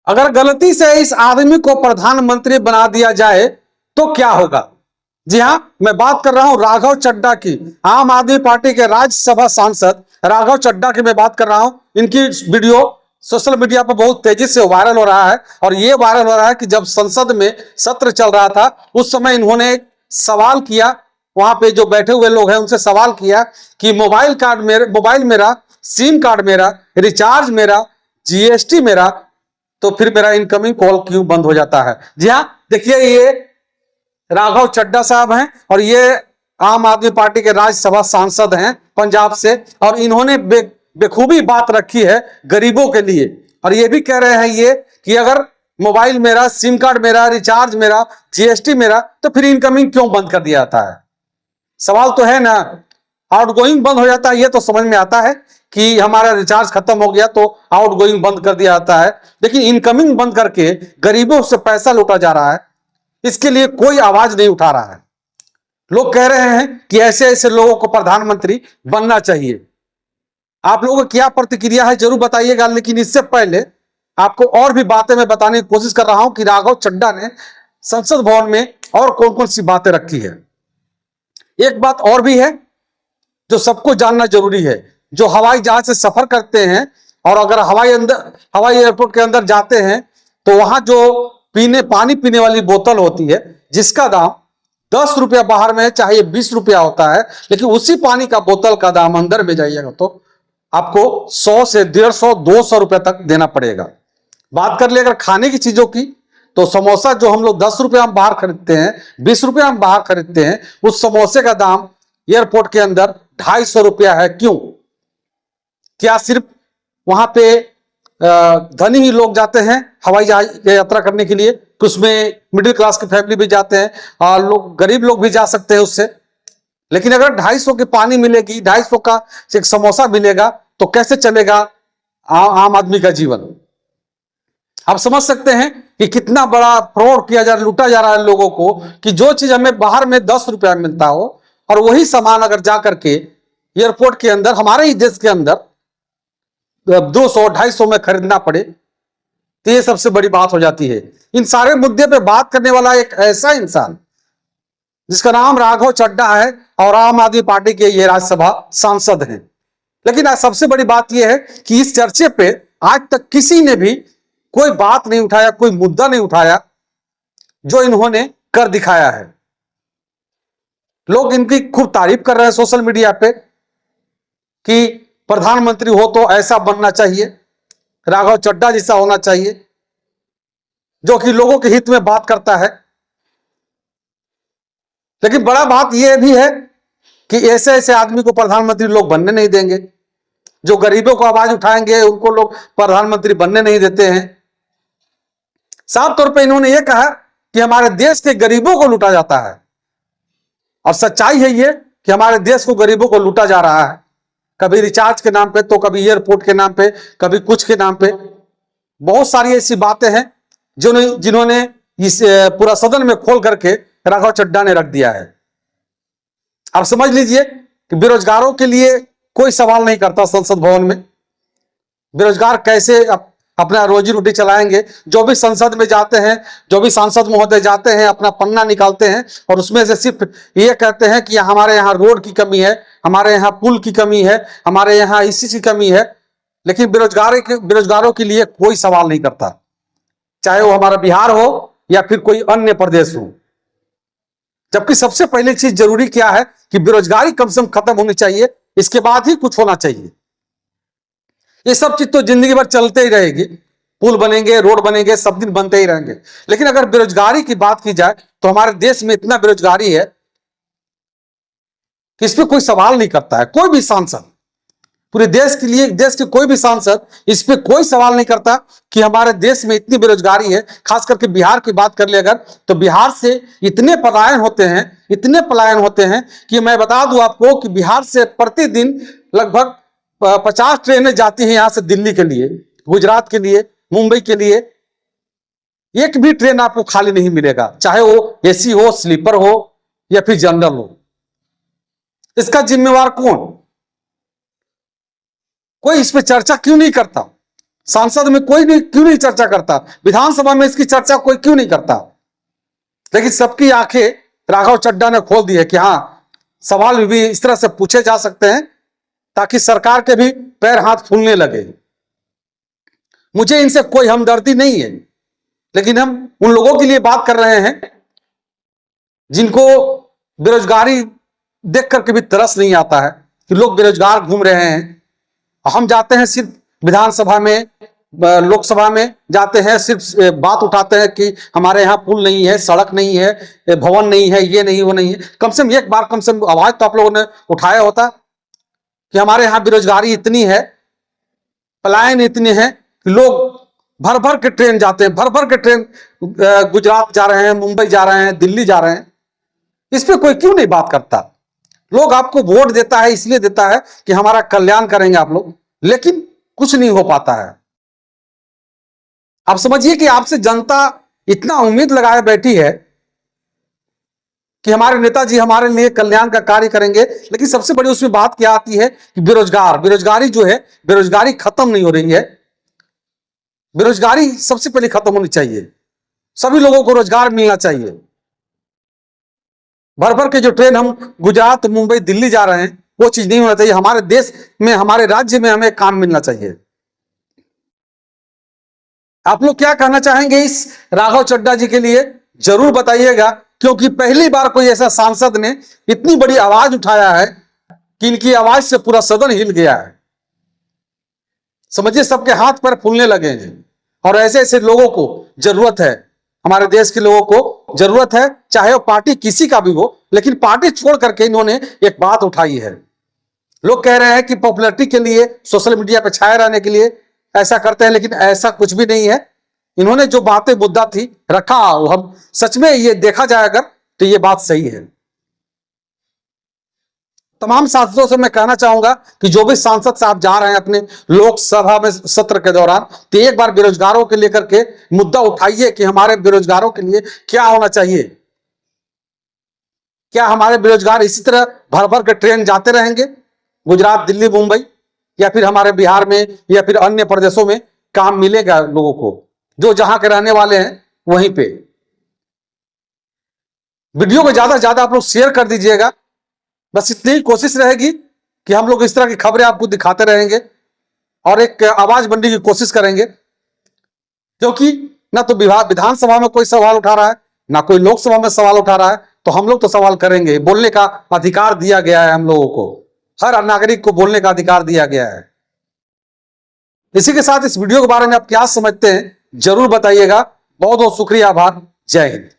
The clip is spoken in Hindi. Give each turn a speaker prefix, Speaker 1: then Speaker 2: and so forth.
Speaker 1: अगर गलती से इस आदमी को प्रधानमंत्री बना दिया जाए तो क्या होगा। जी हां, मैं बात कर रहा हूं राघव चड्ढा की, आम आदमी पार्टी के राज्यसभा सांसद राघव चड्ढा की मैं बात कर रहा हूं। इनकी वीडियो सोशल मीडिया पर बहुत तेजी से वायरल हो रहा है, और ये वायरल हो रहा है कि जब संसद में सत्र चल रहा था उस समय इन्होंने सवाल किया, वहां पे जो बैठे हुए लोग हैं उनसे सवाल किया कि मोबाइल मेरा, सिम कार्ड मेरा, रिचार्ज मेरा, जीएसटी मेरा, तो फिर मेरा इनकमिंग कॉल क्यों बंद हो जाता है। जी हाँ, देखिए ये राघव चड्ढा साहब हैं और ये आम आदमी पार्टी के राज्यसभा सांसद हैं पंजाब से, और इन्होंने बेखूबी बात रखी है गरीबों के लिए, और ये भी कह रहे हैं ये कि अगर मोबाइल मेरा, सिम कार्ड मेरा, रिचार्ज मेरा, जीएसटी मेरा, तो फिर इनकमिंग क्यों बंद कर दिया जाता है। सवाल तो है ना, आउटगोइंग बंद हो जाता है ये तो समझ में आता है कि हमारा रिचार्ज खत्म हो गया तो आउटगोइंग बंद कर दिया जाता है, लेकिन इनकमिंग बंद करके गरीबों से पैसा लूटा जा रहा है, इसके लिए कोई आवाज नहीं उठा रहा है। लोग कह रहे हैं कि ऐसे ऐसे लोगों को प्रधानमंत्री बनना चाहिए। आप लोगों की क्या प्रतिक्रिया है जरूर बताइएगा, लेकिन इससे पहले आपको और भी बातें मैं बताने की कोशिश कर रहा हूं कि राघव चड्ढा ने संसद भवन में और कौन कौन सी बातें रखी है। एक बात और भी है जो सबको जानना जरूरी है, जो हवाई जहाज से सफर करते हैं और अगर हवाई एयरपोर्ट के अंदर जाते हैं तो वहां जो पानी पीने वाली बोतल होती है जिसका दाम 10 रुपया बाहर में चाहे 20 रुपया होता है, लेकिन उसी पानी का बोतल का दाम अंदर में जाइएगा तो आपको 100 से 150 200 रुपया तक देना पड़ेगा। बात कर ले अगर खाने की चीजों की, तो समोसा जो हम लोग 10 रुपया हम बाहर खरीदते हैं, 20 रुपया हम बाहर खरीदते हैं, उस समोसे का दाम एयरपोर्ट के अंदर 250 रुपया है। क्यों? क्या सिर्फ वहां पे धनी ही लोग जाते हैं हवाई जहाज यात्रा करने के लिए, उसमें मिडिल क्लास की फैमिली भी जाते हैं और गरीब लोग भी जा सकते हैं उससे। लेकिन अगर 250 की पानी मिलेगी, 250 का एक समोसा मिलेगा, तो कैसे चलेगा आम आदमी का जीवन। आप समझ सकते हैं कि कितना बड़ा फ्रॉड किया जा रहा है, लूटा जा रहा है लोगों को, कि जो चीज हमें बाहर में 10 रुपया मिलता हो और वही सामान अगर जा करके एयरपोर्ट के अंदर हमारे ही देश के अंदर 200-250 में खरीदना पड़े, तो ये सबसे बड़ी बात हो जाती है। इन सारे मुद्दे पे बात करने वाला एक ऐसा इंसान जिसका नाम राघव चड्ढा है और आम आदमी पार्टी के ये राज्यसभा सांसद हैं। लेकिन आज सबसे बड़ी बात यह है कि इस चर्चे पे आज तक किसी ने भी कोई बात नहीं उठाया, कोई मुद्दा नहीं उठाया जो इन्होंने कर दिखाया है। लोग इनकी खूब तारीफ कर रहे हैं सोशल मीडिया पे कि प्रधानमंत्री हो तो ऐसा बनना चाहिए, राघव चड्ढा जैसा होना चाहिए जो कि लोगों के हित में बात करता है। लेकिन बड़ा बात यह भी है कि ऐसे ऐसे आदमी को प्रधानमंत्री लोग बनने नहीं देंगे। जो गरीबों को आवाज उठाएंगे उनको लोग प्रधानमंत्री बनने नहीं देते हैं। साफ तौर पे इन्होंने यह कहा कि हमारे देश के गरीबों को लूटा जाता है, और सच्चाई है ये कि हमारे देश को गरीबों को लूटा जा रहा है, कभी रिचार्ज के नाम पे, तो कभी एयरपोर्ट के नाम पे, कभी कुछ के नाम पे। बहुत सारी ऐसी बातें हैं जिन्होंने इस पूरा सदन में खोल करके राघव चड्ढा ने रख दिया है। आप समझ लीजिए कि बेरोजगारों के लिए कोई सवाल नहीं करता संसद भवन में। बेरोजगार कैसे अपना रोजी रोटी चलाएंगे। जो भी संसद में जाते हैं, जो भी सांसद महोदय जाते हैं, अपना पन्ना निकालते हैं और उसमें से सिर्फ ये कहते हैं कि हमारे यहाँ रोड की कमी है, हमारे यहाँ पुल की कमी है, हमारे यहाँ इसी की कमी है। लेकिन बेरोजगारों के लिए कोई सवाल नहीं करता, चाहे वो हमारा बिहार हो या फिर कोई अन्य प्रदेश हो। जबकि सबसे पहले चीज जरूरी क्या है कि बेरोजगारी कम से कम खत्म होनी चाहिए, इसके बाद ही कुछ होना चाहिए। ये सब चीज तो जिंदगी भर चलते ही रहेगी, पुल बनेंगे, रोड बनेंगे, सब दिन बनते ही रहेंगे। लेकिन अगर बेरोजगारी की बात की जाए तो हमारे देश में इतना बेरोजगारी है कि इस पर कोई सवाल नहीं करता है। कोई भी सांसद पूरे देश के लिए, देश के कोई भी सांसद इस पे कोई सवाल नहीं करता कि हमारे देश में इतनी बेरोजगारी है। खास करके बिहार की बात कर ले अगर, तो बिहार से इतने पलायन होते हैं कि मैं बता दूं आपको कि बिहार से प्रतिदिन लगभग 50 ट्रेनें जाती हैं यहां से दिल्ली के लिए, गुजरात के लिए, मुंबई के लिए। एक भी ट्रेन आपको खाली नहीं मिलेगा, चाहे वो एसी हो, स्लीपर हो या फिर जनरल हो। इसका जिम्मेवार कौन? कोई इस पे चर्चा क्यों नहीं करता? सांसद में कोई नहीं, क्यों नहीं चर्चा करता, विधानसभा में इसकी चर्चा कोई क्यों नहीं करता। लेकिन सबकी आंखें राघव चड्ढा ने खोल दी है कि हाँ, सवाल भी इस तरह से पूछे जा सकते हैं ताकि सरकार के भी पैर हाथ फूलने लगे। मुझे इनसे कोई हमदर्दी नहीं है, लेकिन हम उन लोगों के लिए बात कर रहे हैं जिनको बेरोजगारी देख करके भी तरस नहीं आता है कि लोग बेरोजगार घूम रहे हैं। हम जाते हैं सिर्फ विधानसभा में, लोकसभा में जाते हैं, सिर्फ बात उठाते हैं कि हमारे यहाँ पुल नहीं है, सड़क नहीं है, भवन नहीं है, ये नहीं वो नहीं है। कम से कम एक बार कम से कम आवाज तो आप लोगों ने उठाया होता कि हमारे यहाँ बेरोजगारी इतनी है, पलायन इतने हैं कि लोग भर भर के ट्रेन जाते हैं, भर भर के ट्रेन गुजरात जा रहे हैं, मुंबई जा रहे हैं, दिल्ली जा रहे हैं। इस पे कोई क्यों नहीं बात करता। लोग आपको वोट देता है इसलिए देता है कि हमारा कल्याण करेंगे आप लोग, लेकिन कुछ नहीं हो पाता है। आप समझिए कि आपसे जनता इतना उम्मीद लगाए बैठी है कि हमारे नेताजी हमारे लिए कल्याण का कार्य करेंगे, लेकिन सबसे बड़ी उसमें बात क्या आती है कि बेरोजगारी जो है, बेरोजगारी खत्म नहीं हो रही है। बेरोजगारी सबसे पहले खत्म होनी चाहिए, सभी लोगों को रोजगार मिलना चाहिए। भर भर के जो ट्रेन हम गुजरात, मुंबई, दिल्ली जा रहे हैं, वो चीज नहीं होना चाहिए। हमारे देश में, हमारे राज्य में हमें काम मिलना चाहिए। आप लोग क्या कहना चाहेंगे इस राघव चड्ढा जी के लिए, जरूर बताइएगा, क्योंकि पहली बार कोई ऐसा सांसद ने इतनी बड़ी आवाज उठाया है कि इनकी आवाज से पूरा सदन हिल गया है। समझिए, सबके हाथ पैर फूलने लगे हैं। और ऐसे ऐसे लोगों को जरूरत है, हमारे देश के लोगों को जरूरत है, चाहे वो पार्टी किसी का भी हो, लेकिन पार्टी छोड़ करके इन्होंने एक बात उठाई है। लोग कह रहे हैं कि पॉपुलैरिटी के लिए, सोशल मीडिया पर छाए रहने के लिए ऐसा करते हैं, लेकिन ऐसा कुछ भी नहीं है। इन्होंने जो बातें मुद्दा थी रखा, हम सच में ये देखा जाए अगर, तो ये बात सही है। तमाम सांसदों से मैं कहना चाहूंगा कि जो भी सांसद साहब जा रहे हैं अपने लोकसभा में सत्र के दौरान, तो एक बार बेरोजगारों के लेकर के मुद्दा उठाइए कि हमारे बेरोजगारों के लिए क्या होना चाहिए। क्या हमारे बेरोजगार इसी तरह भर भर के ट्रेन जाते रहेंगे गुजरात, दिल्ली, मुंबई, या फिर हमारे बिहार में या फिर अन्य प्रदेशों में काम मिलेगा लोगों को जो जहां के रहने वाले हैं वहीं पे। वीडियो को ज्यादा से ज्यादा आप लोग शेयर कर दीजिएगा। बस इतनी ही कोशिश रहेगी कि हम लोग इस तरह की खबरें आपको दिखाते रहेंगे और एक आवाज बनने की कोशिश करेंगे, क्योंकि ना तो विधानसभा में कोई सवाल उठा रहा है, ना कोई लोकसभा में सवाल उठा रहा है, तो हम लोग तो सवाल करेंगे। बोलने का अधिकार दिया गया है हम लोगों को, हर नागरिक को बोलने का अधिकार दिया गया है। इसी के साथ इस वीडियो के बारे में आप क्या समझते हैं जरूर बताइएगा। बहुत बहुत शुक्रिया, आभार, जय हिंद।